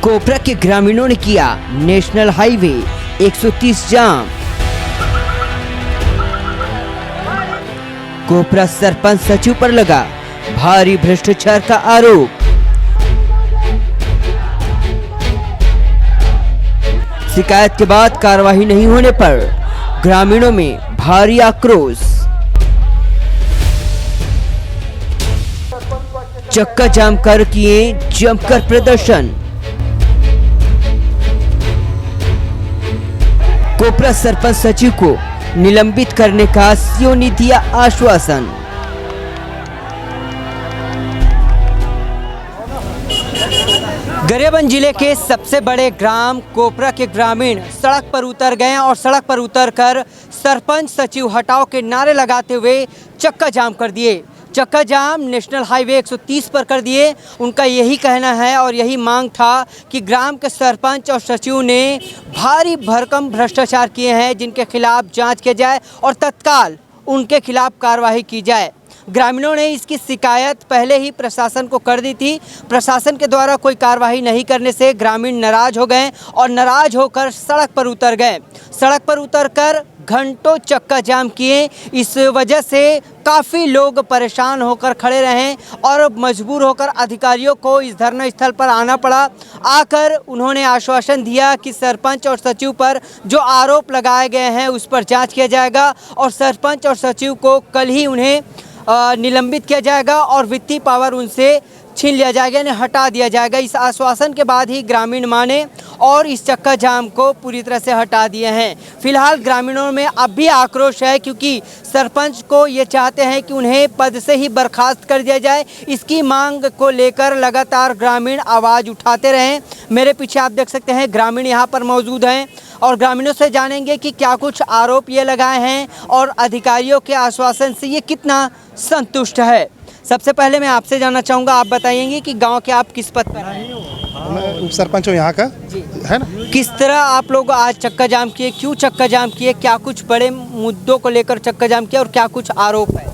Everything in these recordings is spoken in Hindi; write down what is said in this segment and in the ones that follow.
कोपरा के ग्रामीणों ने किया नेशनल हाईवे 130 जाम। कोपरा सरपंच सचिव पर लगा भारी भ्रष्टाचार का आरोप। शिकायत के बाद कार्रवाई नहीं होने पर ग्रामीणों में भारी आक्रोश। चक्का जाम कर किए जमकर प्रदर्शन। कोपरा सरपंच सचिव को निलंबित करने का सीओ ने दिया आश्वासन। गरियाबंद जिले के सबसे बड़े ग्राम कोपरा के ग्रामीण सड़क पर उतर गए और सड़क पर उतरकर सरपंच सचिव हटाओ के नारे लगाते हुए चक्का जाम कर दिए। चक्का जाम नेशनल हाईवे 130 पर कर दिए। उनका यही कहना है और यही मांग था कि ग्राम के सरपंच और सचिव ने भारी भरकम भ्रष्टाचार किए हैं, जिनके खिलाफ जांच की जाए और तत्काल उनके खिलाफ कार्रवाई की जाए। ग्रामीणों ने इसकी शिकायत पहले ही प्रशासन को कर दी थी। प्रशासन के द्वारा कोई कार्रवाई नहीं करने से ग्रामीण नाराज हो गए और नाराज होकर सड़क पर उतर गए। सड़क पर उतरकर घंटों चक्का जाम किए। इस वजह से काफ़ी लोग परेशान होकर खड़े रहे और मजबूर होकर अधिकारियों को इस धरना स्थल पर आना पड़ा। आकर उन्होंने आश्वासन दिया कि सरपंच और सचिव पर जो आरोप लगाए गए हैं उस पर जांच किया जाएगा और सरपंच और सचिव को कल ही उन्हें निलंबित किया जाएगा और वित्तीय पावर उनसे छीन लिया जाएगा, यानी हटा दिया जाएगा। इस आश्वासन के बाद ही ग्रामीण माने और इस चक्का जाम को पूरी तरह से हटा दिए हैं। फिलहाल ग्रामीणों में अब भी आक्रोश है, क्योंकि सरपंच को ये चाहते हैं कि उन्हें पद से ही बर्खास्त कर दिया जाए। इसकी मांग को लेकर लगातार ग्रामीण आवाज़ उठाते रहे। मेरे पीछे आप देख सकते हैं ग्रामीण यहाँ पर मौजूद हैं और ग्रामीणों से जानेंगे कि क्या कुछ आरोप ये लगाए हैं और अधिकारियों के आश्वासन से ये कितना संतुष्ट है। सबसे पहले मैं आपसे जानना चाहूँगा, आप बताइएंगे कि गांव के आप किस पद पर हैं? मैं उप सरपंच हूँ यहाँ का, है ना। किस तरह आप लोग आज चक्का जाम किए, क्यों चक्का जाम किए, क्या कुछ बड़े मुद्दों को लेकर चक्का जाम किया और क्या कुछ आरोप है?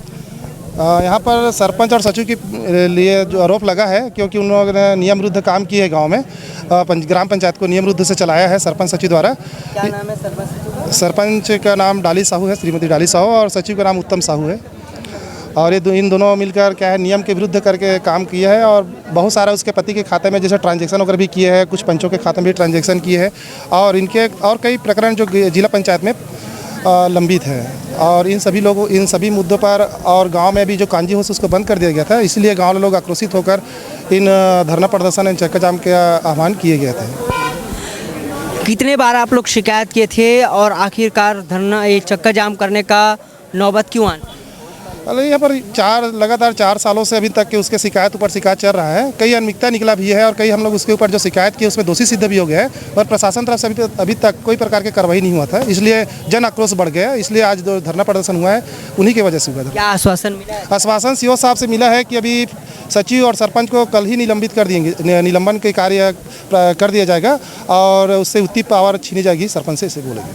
यहाँ पर सरपंच और सचिव के लिए जो आरोप लगा है, क्योंकि उन लोगों ने नियम विरुद्ध काम किए है गाँव में। ग्राम पंचायत को नियम विरुद्ध से चलाया है सरपंच सचिव द्वारा। क्या नाम है सरपंच सचिव? सरपंच का नाम डाली साहू है, श्रीमती डाली साहू, और सचिव का नाम उत्तम साहू है। और ये इन दोनों मिलकर क्या है, नियम के विरुद्ध करके काम किया है और बहुत सारा उसके पति के खाते में जैसे ट्रांजैक्शन वगैरह भी किए हैं, कुछ पंचों के खाते में भी ट्रांजैक्शन किए हैं और इनके और कई प्रकरण जो जिला पंचायत में लंबित है। और इन सभी मुद्दों पर और गांव में भी जो कांजी हाउस उसको बंद कर दिया गया था, इसलिए गाँव लोग आक्रोशित होकर इन धरना प्रदर्शन इन चक्का जाम के आह्वान किए गए थे। कितने बार आप लोग शिकायत किए थे और आखिरकार धरना ये चक्का जाम करने का नौबत क्यों आना? यहाँ पर लगातार 4 सालों से अभी तक के उसके शिकायत ऊपर शिकायत चल रहा है। कई अनियमितता निकला भी है और कई हम लोग उसके ऊपर जो शिकायत की उसमें दोषी सिद्ध भी हो गए हैं और प्रशासन तरफ से अभी तक कोई प्रकार की कार्रवाई नहीं हुआ था, इसलिए जन आक्रोश बढ़ गया। इसलिए आज जो धरना प्रदर्शन हुआ है उन्हीं की वजह से हुआ था। क्या आश्वासन मिला है? आश्वासन सीओ साहब से मिला है कि अभी सचिव और सरपंच को कल ही निलंबित कर देंगे, निलंबन के कार्य कर दिया जाएगा और उससे वित्तीय पावर छीनी जाएगी, सरपंच से इसे बोलेंगे।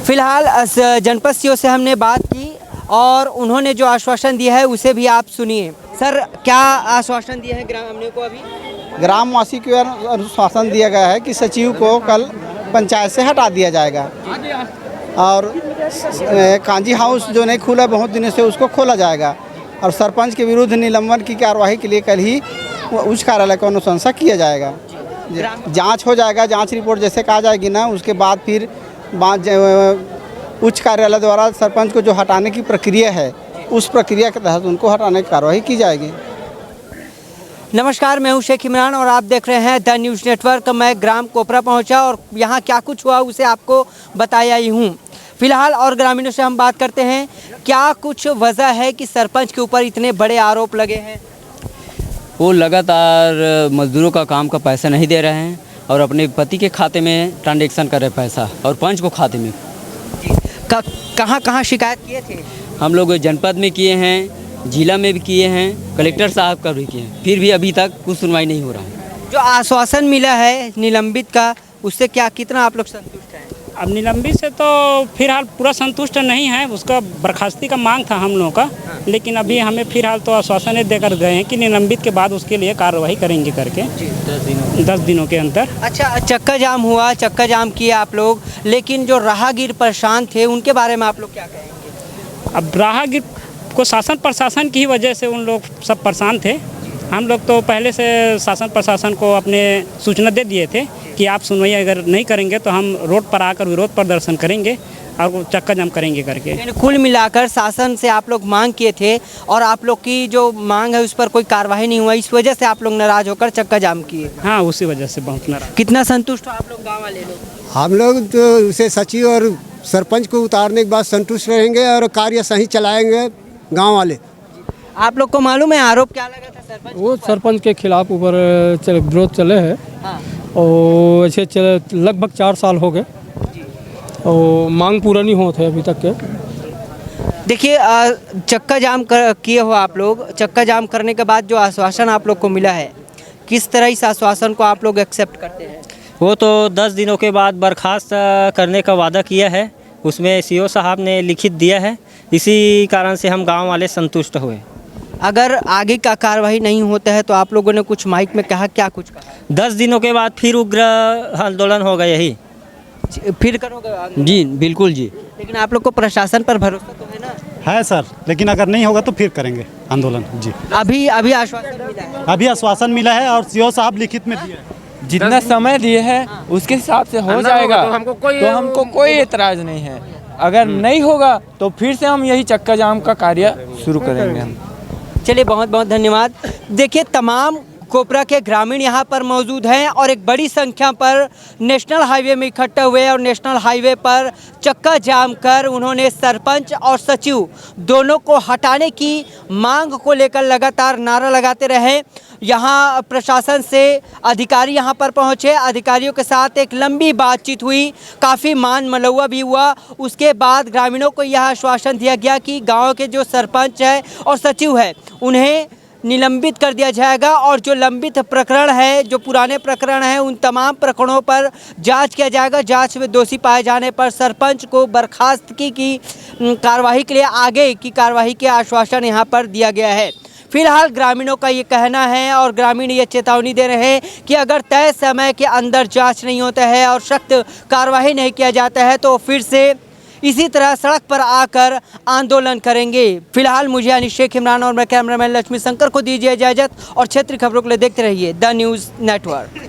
फिलहाल जनपद सीओ से हमने बात की और उन्होंने जो आश्वासन दिया है उसे भी आप सुनिए। सर, क्या आश्वासन दिया है ग्रामीणों को? अभी ग्रामवासी को आश्वासन दिया गया है कि सचिव को कल पंचायत से हटा दिया जाएगा और कांजी हाउस जो नहीं खुला बहुत दिनों से उसको खोला जाएगा और सरपंच के विरुद्ध निलंबन की कार्यवाही के लिए कल ही उच्च कार्यालय को अनुशंसा किया जाएगा। जांच हो जाएगा, जांच रिपोर्ट जैसे कहा जाएगी ना, उसके बाद फिर उच्च कार्यालय द्वारा सरपंच को जो हटाने की प्रक्रिया है उस प्रक्रिया के तहत उनको हटाने की कार्रवाई की जाएगी। नमस्कार, मैं हूं शेख इमरान और आप देख रहे हैं द न्यूज़ नेटवर्क। मैं ग्राम कोपरा पहुंचा और यहां क्या कुछ हुआ उसे आपको बताया ही हूं। फिलहाल और ग्रामीणों से हम बात करते हैं, क्या कुछ वजह है कि सरपंच के ऊपर इतने बड़े आरोप लगे हैं? वो लगातार मजदूरों का काम का पैसा नहीं दे रहे हैं और अपने पति के खाते में ट्रांजैक्शन कर रहे पैसा और पंच को खाते में। कहाँ शिकायत किए थे? हम लोग जनपद में किए हैं, जिला में भी किए हैं, कलेक्टर साहब का भी किए हैं, फिर भी अभी तक कुछ सुनवाई नहीं हो रहा है। जो आश्वासन मिला है निलंबित का, उससे क्या कितना आप लोग संतुष्ट हैं? अब निलंबित से तो फिलहाल पूरा संतुष्ट नहीं है, उसका बर्खास्ती का मांग था हम लोगों का, लेकिन अभी हमें फिलहाल तो आश्वासन देकर गए हैं कि निलंबित के बाद उसके लिए कार्रवाई करेंगे करके 10 दिनों के अंदर। अच्छा, चक्का जाम हुआ, चक्का जाम किए आप लोग, लेकिन जो राहगीर परेशान थे उनके बारे में आप लोग क्या कहेंगे? अब राहगीर को शासन प्रशासन की ही वजह से उन लोग सब परेशान थे। हम लोग तो पहले से शासन प्रशासन को अपने सूचना दे दिए थे कि आप सुनवाई अगर नहीं करेंगे तो हम रोड पर आकर विरोध प्रदर्शन करेंगे और चक्का जाम करेंगे करके। यानी कुल मिलाकर शासन से आप लोग मांग किए थे और आप लोग की जो मांग है उस पर कोई कार्रवाई नहीं हुआ, इस वजह से आप लोग नाराज होकर चक्का जाम किए। हाँ, उसी वजह से बहुत नाराज। कितना संतुष्ट हो आप लोग गाँव वाले लोग? हम लोग तो उसे सचिव और सरपंच को उतारने के बाद संतुष्ट रहेंगे और कार्य सही चलाएंगे गांव वाले। आप लोग को मालूम है आरोप क्या लगा था सरपंच? वो सरपंच के खिलाफ ऊपर विरोध चले हैं। हाँ। और ऐसे चले लगभग 4 साल हो गए और मांग पूरा नहीं होते अभी तक के। देखिए, चक्का जाम किए हो आप लोग, चक्का जाम करने के बाद जो आश्वासन आप लोग को मिला है, किस तरह इस आश्वासन को आप लोग एक्सेप्ट करते हैं? वो तो 10 दिनों के बाद बर्खास्त करने का वादा किया है, उसमें सीओ साहब ने लिखित दिया है, इसी कारण से हम गांव वाले संतुष्ट हुए। अगर आगे का कार्रवाई नहीं होता है तो आप लोगों ने कुछ माइक में कहा, क्या कुछ कहा? 10 दिनों के बाद फिर उग्र आंदोलन होगा यही। फिर करोगे आंदोलन? जी बिल्कुल जी। लेकिन आप लोग को प्रशासन पर भरोसा तो है ना? है सर, लेकिन अगर नहीं होगा तो फिर करेंगे आंदोलन। जी अभी आश्वासन मिला है? अभी आश्वासन मिला है और सीओ साहब लिखित में दिए हैं। जितना समय दिए हैं उसके हिसाब से हो जाएगा, तो हमको कोई एतराज़ नहीं है। अगर नहीं होगा तो फिर से हम यही चक्का जाम का कार्य शुरू करेंगे हम। चलिए, बहुत बहुत धन्यवाद। देखिए, तमाम कोपरा के ग्रामीण यहाँ पर मौजूद हैं और एक बड़ी संख्या पर नेशनल हाईवे में इकट्ठे हुए और नेशनल हाईवे पर चक्का जाम कर उन्होंने सरपंच और सचिव दोनों को हटाने की मांग को लेकर लगातार नारा लगाते रहे। यहाँ प्रशासन से अधिकारी यहाँ पर पहुँचे, अधिकारियों के साथ एक लंबी बातचीत हुई, काफ़ी मान मलौवा भी हुआ। उसके बाद ग्रामीणों को यह आश्वासन दिया गया कि गाँव के जो सरपंच है और सचिव है उन्हें निलंबित कर दिया जाएगा और जो लंबित प्रकरण है, जो पुराने प्रकरण हैं, उन तमाम प्रकरणों पर जांच किया जाएगा। जांच में दोषी पाए जाने पर सरपंच को बर्खास्तगी की कार्रवाई के लिए आगे की कार्रवाई के आश्वासन यहां पर दिया गया है। फिलहाल ग्रामीणों का ये कहना है और ग्रामीण ये चेतावनी दे रहे हैं कि अगर तय समय के अंदर जाँच नहीं होता है और सख्त कार्रवाई नहीं किया जाता है तो फिर से इसी तरह सड़क पर आकर आंदोलन करेंगे। फिलहाल मुझे यानी शेख इमरान और मैं कैमरामैन लक्ष्मी शंकर को दीजिए इजाज़त और क्षेत्रीय खबरों के लिए देखते रहिए द न्यूज़ नेटवर्क।